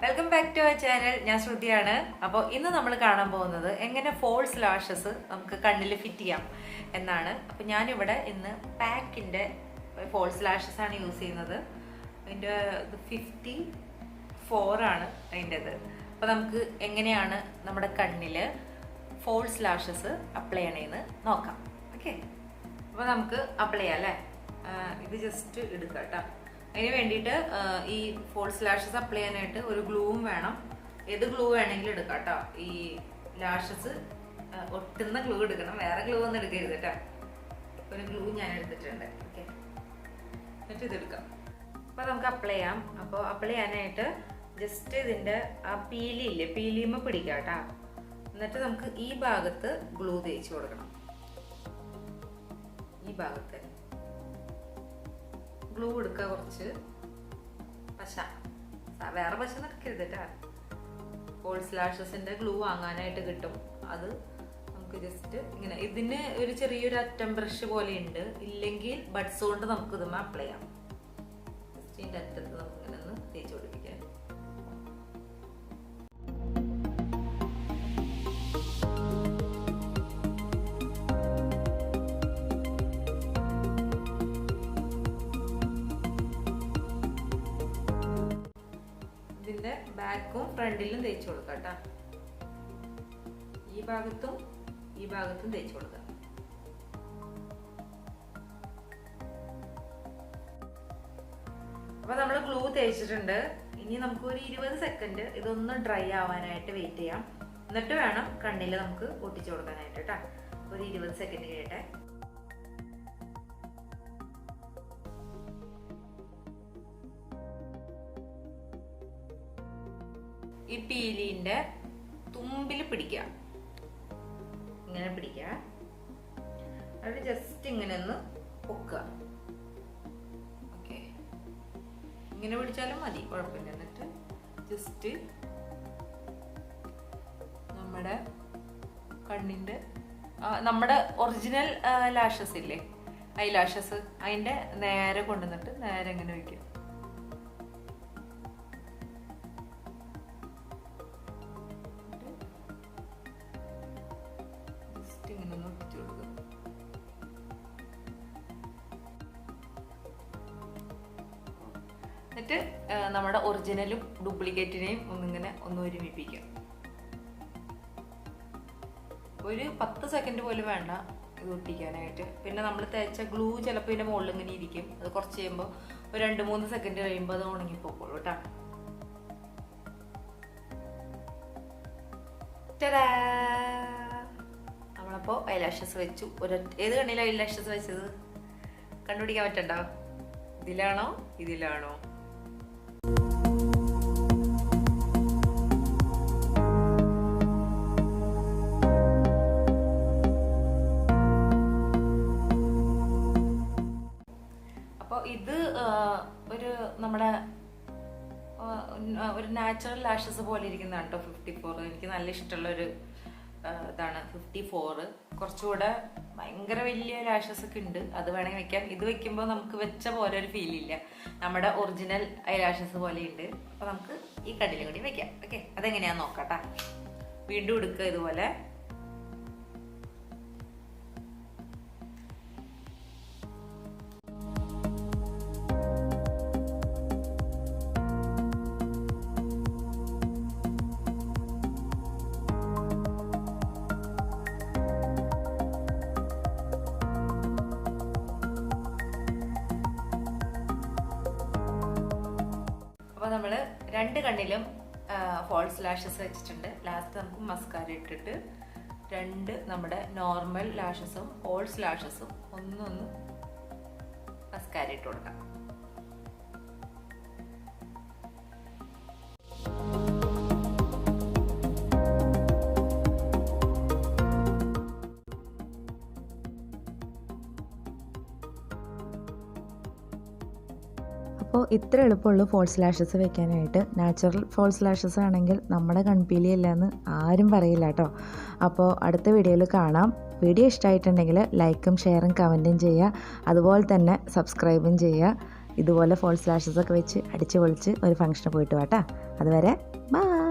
Welcome back to our channel. ഞാൻ ശ്രുതിയാണ്. അപ്പോൾ ഇന്ന് നമ്മൾ കാണാൻ പോകുന്നത് എങ്ങനെ ഫോൾസ് ലാഷസ് നമുക്ക് കണ്ണിൽ ഫിറ്റ് ചെയ്യാം എന്നാണ്. അപ്പോൾ ഞാനിവിടെ ഇന്ന് പാക്കിൻ്റെ ഫോൾസ് ലാഷസ് ആണ് യൂസ് ചെയ്യുന്നത്. അതിൻ്റെ 54 ആണ് അതിൻ്റെത്. അപ്പോൾ നമുക്ക് എങ്ങനെയാണ് നമ്മുടെ കണ്ണിൽ ഫോൾസ് ലാഷസ് അപ്ലൈ ചെയ്യണമെന്ന് നോക്കാം. ഓക്കെ, അപ്പോൾ നമുക്ക് അപ്ലൈ ചെയ്യാം അല്ലേ. ഇത് ജസ്റ്റ് എടുക്കാം കേട്ടോ. അതിന് വേണ്ടിയിട്ട് ഈ ഫോൾസ് ലാഷസ് അപ്ലൈ ചെയ്യാനായിട്ട് ഒരു ഗ്ലൂവും വേണം. ഏത് ഗ്ലൂ വേണമെങ്കിലും എടുക്കാം കേട്ടോ. ഈ ലാഷസ് ഒട്ടുന്ന ഗ്ലൂ എടുക്കണം, വേറെ ഗ്ലൂ ഒന്നും എടുക്കരുത് കേട്ടോ. ഒരു ഗ്ലൂ ഞാൻ എടുത്തിട്ടുണ്ട്. ഓക്കെ, എന്നിട്ട് ഇതെടുക്കാം. അപ്പോൾ നമുക്ക് അപ്ലൈ ചെയ്യാം. അപ്പോൾ അപ്ലൈ ചെയ്യാനായിട്ട് ജസ്റ്റ് ഇതിൻ്റെ ആ പീലിയില്ലേ, പീലിയുമ്പോൾ പിടിക്കാം കേട്ടോ. എന്നിട്ട് നമുക്ക് ഈ ഭാഗത്ത് ഗ്ലൂ തേച്ച് കൊടുക്കണം. ഈ ഭാഗത്ത് ഗ്ലൂ എടുക്കുക, കുറച്ച് പശ, വേറെ പശ നടക്കരുത് കേട്ടോ. ഫോൾസ് ലാഷസിന്റെ ഗ്ലൂ വാങ്ങാനായിട്ട് കിട്ടും. അത് നമുക്ക് ജസ്റ്റ് ഇങ്ങനെ, ഇതിന് ഒരു ചെറിയൊരു അറ്റം ബ്രഷ് പോലെ ഉണ്ട്. ഇല്ലെങ്കിൽ ബഡ്സ് കൊണ്ട് നമുക്ക് ഇതുമ്മ അപ്ലൈ ചെയ്യാം. ജസ്റ്റ് ഇതിൻ്റെ അറ്റത്ത് നമുക്ക് ഇങ്ങനെ ഒന്ന് തേച്ച് പിടിപ്പിക്കാം. ഇതിന്റെ ബാക്കും ഫ്രണ്ടിലും തേച്ച് കൊടുക്കാം കേട്ടോ. ഈ ഭാഗത്തും ഈ ഭാഗത്തും തേച്ച് കൊടുക്കാം. അപ്പൊ നമ്മൾ ഗ്ലൂ തേച്ചിട്ടുണ്ട്. ഇനി നമുക്ക് ഒരു 20 സെക്കൻഡ് ഇതൊന്ന് ഡ്രൈ ആവാനായിട്ട് വെയിറ്റ് ചെയ്യാം. എന്നിട്ട് വേണം കണ്ണിൽ നമുക്ക് ഒട്ടിച്ചു കൊടുക്കാനായിട്ട് കേട്ടോ. ഒരു 20 സെക്കൻഡ് കഴിയട്ടെ. ഈ പീലിന്റെ തുമ്പിൽ പിടിക്കുക, ഇങ്ങനെ പിടിക്കുക. അത് ജസ്റ്റ് ഇങ്ങനെ ഒന്ന് പൊക്കുക. ഓക്കെ, ഇങ്ങനെ പിടിച്ചാലും മതി, കുഴപ്പമില്ല. എന്നിട്ട് ജസ്റ്റ് നമ്മുടെ കണ്ണിന്റെ നമ്മുടെ ഒറിജിനൽ ലാഷസ് ഇല്ലേ, ഐ ലാഷസ്, അതിന്റെ നേരെ കൊണ്ടുവന്നിട്ട് നേരെ ഇങ്ങനെ വയ്ക്കുക. എന്നിട്ട് നമ്മുടെ ഒറിജിനലും ഡ്യൂപ്ലിക്കേറ്റിനെയും ഒന്നിങ്ങനെ ഒന്ന് ഒരുമിപ്പിക്കാം. ഒരു 10 സെക്കൻഡ് പോലും വേണ്ട ഇത് ഒട്ടിക്കാനായിട്ട്. പിന്നെ നമ്മൾ തേച്ച ഗ്ലൂ ചിലപ്പോൾ ഇതിൻ്റെ മുകളിൽ ഇങ്ങനെ ഇരിക്കും. അത് കുറച്ച് കഴിയുമ്പോൾ ഒരു 2-3 സെക്കൻഡ് കഴിയുമ്പോൾ അത് ഉണങ്ങിപ്പോക്കോളൂ കേട്ടോ. നമ്മളപ്പോൾ ഐലാഷസ് വെച്ചു. ഏത് കണ്ണിലാണ് ഐലാഷസ് വെച്ചത് കണ്ടുപിടിക്കാൻ പറ്റണ്ടോ? ഇതിലാണോ ഇതിലാണോ? അപ്പോൾ ഇത് ഒരു നമ്മുടെ ഒരു നാച്ചുറൽ ലാഷസ് പോലെ ഇരിക്കുന്നതാണ് കേട്ടോ. 54 എനിക്ക് നല്ല ഇഷ്ടമുള്ളൊരു ഇതാണ് 54. കുറച്ചുകൂടെ ഭയങ്കര വലിയ ലാഷസ് ഒക്കെ ഉണ്ട്, അത് വേണമെങ്കിൽ വെക്കാം. ഇത് വെക്കുമ്പോൾ നമുക്ക് വെച്ച പോലെ ഒരു ഫീൽ ഇല്ല, നമ്മുടെ ഒറിജിനൽ ഐ ലാഷസ് പോലെ ഉണ്ട്. അപ്പോൾ നമുക്ക് ഈ കണ്ണിലും കൂടി വെക്കാം. ഓക്കെ, അതെങ്ങനെയാന്ന് നോക്കാട്ടാ. വീണ്ടും എടുക്കുക ഇതുപോലെ. അപ്പോൾ നമ്മൾ 2 കണ്ണിലും ഫോൾസ് ലാഷസ് വെച്ചിട്ടുണ്ട്. ലാസ്റ്റ് നമുക്ക് മസ്കാര ഇട്ടിട്ട് 2 നമ്മുടെ നോർമൽ ലാഷസും ഫോൾസ് ലാഷസും ഒന്നൊന്ന് മസ്കാര ഇട്ട് കൊടുക്കാം. അപ്പോൾ ഇത്ര എളുപ്പമുള്ളൂ ഫോൾസ് ലാഷസ് വെക്കാനായിട്ട്. നാച്ചുറൽ ഫോൾസ് ലാഷസ് ആണെങ്കിൽ നമ്മുടെ കൺപീലിയല്ലെന്ന് ആരും പറയില്ല കേട്ടോ. അപ്പോൾ അടുത്ത വീഡിയോയിൽ കാണാം. വീഡിയോ ഇഷ്ടമായിട്ടുണ്ടെങ്കിൽ ലൈക്കും ഷെയറും കമൻറ്റും ചെയ്യുക. അതുപോലെ തന്നെ സബ്സ്ക്രൈബും ചെയ്യുക. ഇതുപോലെ ഫോൾസ് ലാഷസ് ഒക്കെ വെച്ച് അടിച്ച് പൊളിച്ച് ഒരു ഫംഗ്ഷന് പോയിട്ട് വാട്ടാ. അതുവരെ ബൈ.